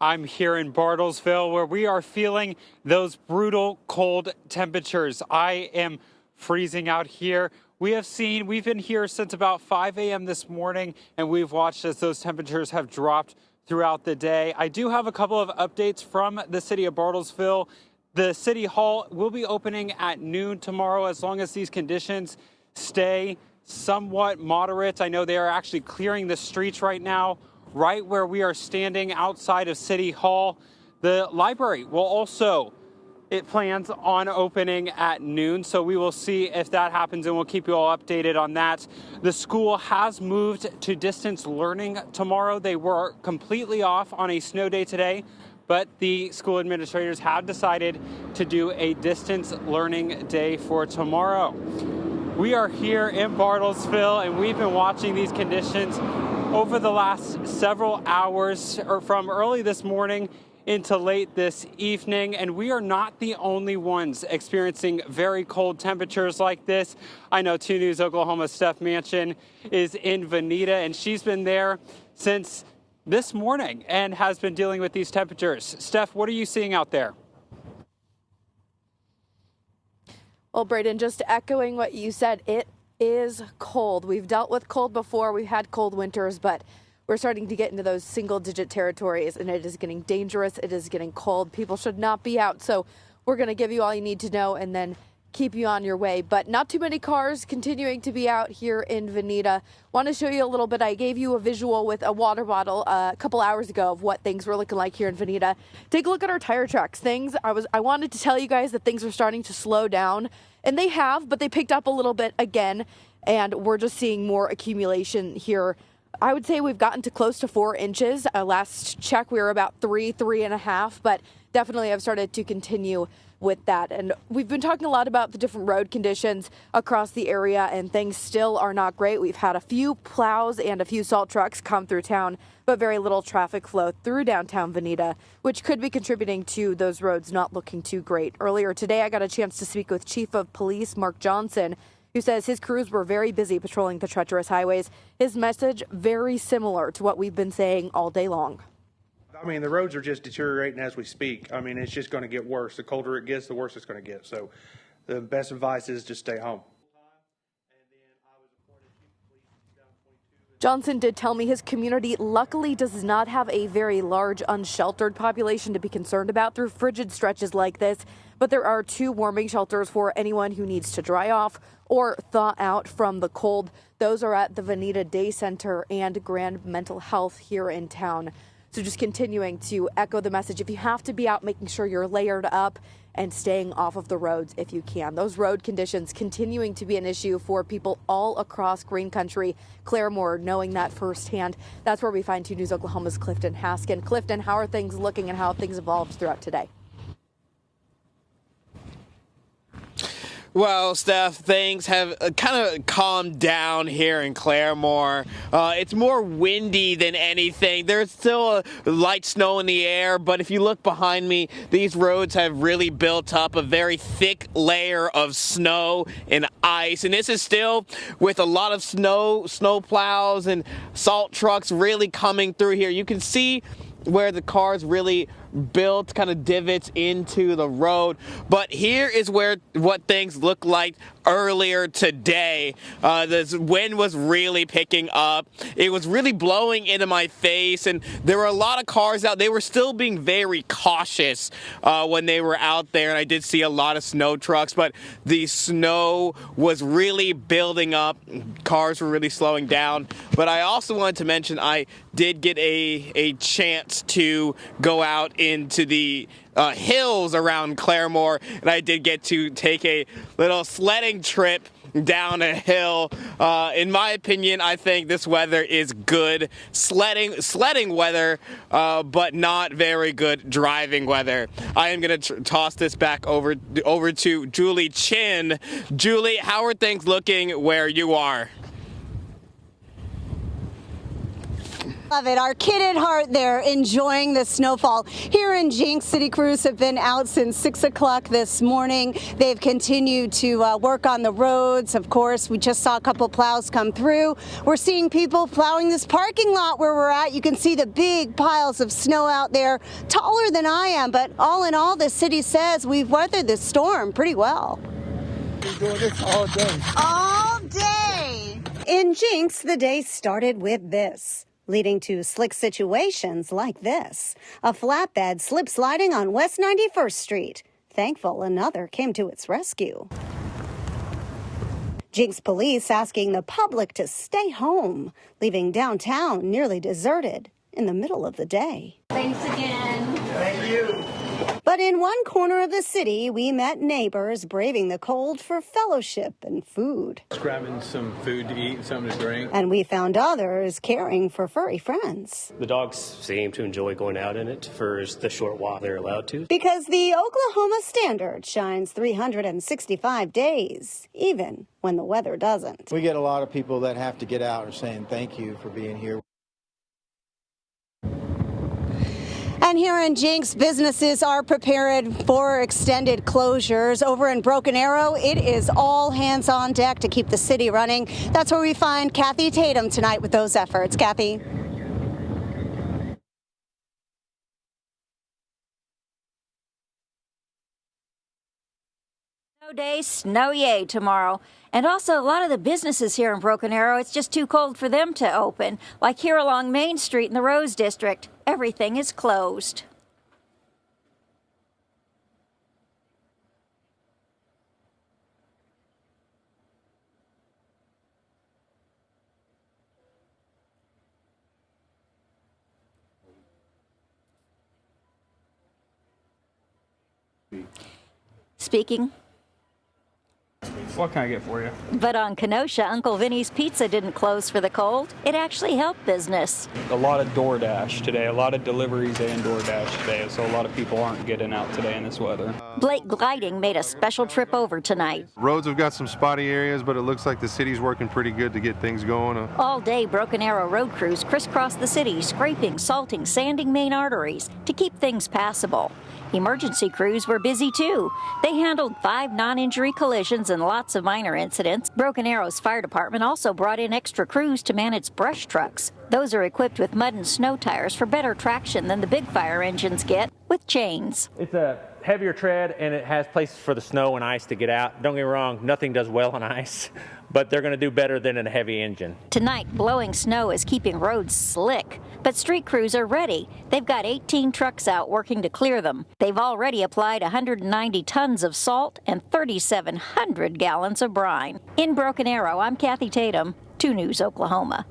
I'm here in Bartlesville where we are feeling those brutal cold temperatures. I am freezing out here. We've been here since about 5 a.m. this morning, and we've watched as those temperatures have dropped throughout the day. I do have a couple of updates from the city of Bartlesville. The city hall will be opening at noon tomorrow as long as these conditions stay somewhat moderate. I know they are actually clearing the streets right now, right where we are standing outside of City Hall. The library will also, it plans on opening at noon, so we will see if that happens and we'll keep you all updated on that. The school has moved to distance learning tomorrow. They were completely off on a snow day today, but the school administrators have decided to do a distance learning day for tomorrow. We are here in Bartlesville, and we've been watching these conditions over the last several hours, or from early this morning into late this evening, and we are not the only ones experiencing very cold temperatures like this. I know 2 News Oklahoma's Steph Manchin is in Vinita, and she's been there since this morning and has been dealing with these temperatures. Steph, what are you seeing out there? Well, Braden, just echoing what you said, it is cold. We've dealt with cold before. We've had cold winters, but we're starting to get into those single-digit territories, and it is getting dangerous. It is getting cold. People should not be out. So we're going to give you all you need to know and then keep you on your way. But not too many cars continuing to be out here in Vinita. Want to show you a little bit. I gave you a visual with a water bottle a couple hours ago of what things were looking like here in Vinita. Take a look at our tire tracks. I wanted to tell you guys that things were starting to slow down, and they have, but they picked up a little bit again, and we're just seeing more accumulation here. I would say we've gotten to close to 4 inches. Last check, we were about 3.5, but definitely have started to continue with that. And we've been talking a lot about the different road conditions across the area, and things still are not great. We've had a few plows and a few salt trucks come through town, but very little traffic flow through downtown Vinita, which could be contributing to those roads not looking too great. Earlier today, I got a chance to speak with Chief of Police Mark Johnson, who says his crews were very busy patrolling the treacherous highways. His message very similar to what we've been saying all day long. I mean, the roads are just deteriorating as we speak. I mean, it's just going to get worse. The colder it gets, the worse it's going to get. So the best advice is just stay home. Johnson did tell me his community luckily does not have a very large unsheltered population to be concerned about through frigid stretches like this, but there are 2 warming shelters for anyone who needs to dry off or thaw out from the cold. Those are at the Vinita Day Center and Grand Mental Health here in town. So just continuing to echo the message, if you have to be out, making sure you're layered up and staying off of the roads if you can. Those road conditions continuing to be an issue for people all across Green Country. Claremore knowing that firsthand. That's where we find 2 News Oklahoma's Clifton Haskin. Clifton, how are things looking and how have things evolved throughout today? Well, Steph, things have kind of calmed down here in Claremore. It's more windy than anything. There's still a light snow in the air, but if you look behind me, these roads have really built up a very thick layer of snow and ice. And this is still with a lot of snow plows and salt trucks really coming through here. You can see where the cars really built kind of divots into the road. But here is what things look like earlier today. The wind was really picking up. It was really blowing into my face, and there were a lot of cars out. They were still being very cautious when they were out there, and I did see a lot of snow trucks, but the snow was really building up. Cars were really slowing down. But I also wanted to mention I did get a chance to go out into the hills around Claremore, and I did get to take a little sledding trip down a hill. In my opinion, I think this weather is good sledding weather, but not very good driving weather. I am going to toss this back over to Julie Chin. Julie, how are things looking where you are? Love it. Our kid at heart there enjoying the snowfall. Here in Jenks, city crews have been out since 6 o'clock this morning. They've continued to work on the roads. Of course, we just saw a couple plows come through. We're seeing people plowing this parking lot where we're at. You can see the big piles of snow out there, taller than I am. But all in all, the city says we've weathered this storm pretty well. We're doing this all day. All day. In Jenks, the day started with this, leading to slick situations like this. A flatbed slip sliding on West 91st Street. Thankful another came to its rescue. Jenks police asking the public to stay home, leaving downtown nearly deserted in the middle of the day. Thanks again. Thank you. But in one corner of the city, we met neighbors braving the cold for fellowship and food. Just grabbing some food to eat and something to drink. And we found others caring for furry friends. The dogs seem to enjoy going out in it for the short while they're allowed to. Because the Oklahoma Standard shines 365 days, even when the weather doesn't. We get a lot of people that have to get out and saying thank you for being here. And here in Jenks, businesses are prepared for extended closures. Over in Broken Arrow, it is all hands on deck to keep the city running. That's where we find Kathy Tatum tonight with those efforts. Kathy. Snow day, snow yay tomorrow. And also, a lot of the businesses here in Broken Arrow, it's just too cold for them to open. Like here along Main Street in the Rose District, everything is closed. Speaking. What can I get for you? But on Kenosha, Uncle Vinny's Pizza didn't close for the cold. It actually helped business. A lot of DoorDash today, a lot of deliveries and DoorDash today, so a lot of people aren't getting out today in this weather. Blake Gliding made a special trip over tonight. Roads have got some spotty areas, but it looks like the city's working pretty good to get things going. All day, Broken Arrow road crews crisscrossed the city, scraping, salting, sanding main arteries to keep things passable. Emergency crews were busy too. They handled 5 non-injury collisions and lots of minor incidents. Broken Arrow's fire department also brought in extra crews to man its brush trucks. Those are equipped with mud and snow tires for better traction than the big fire engines get, with chains. It's a heavier tread and it has places for the snow and ice to get out. Don't get me wrong, nothing does well on ice, but they're going to do better than a heavy engine. Tonight, blowing snow is keeping roads slick, but street crews are ready. They've got 18 trucks out working to clear them. They've already applied 190 tons of salt and 3,700 gallons of brine. In Broken Arrow, I'm Kathy Tatum, 2 News Oklahoma.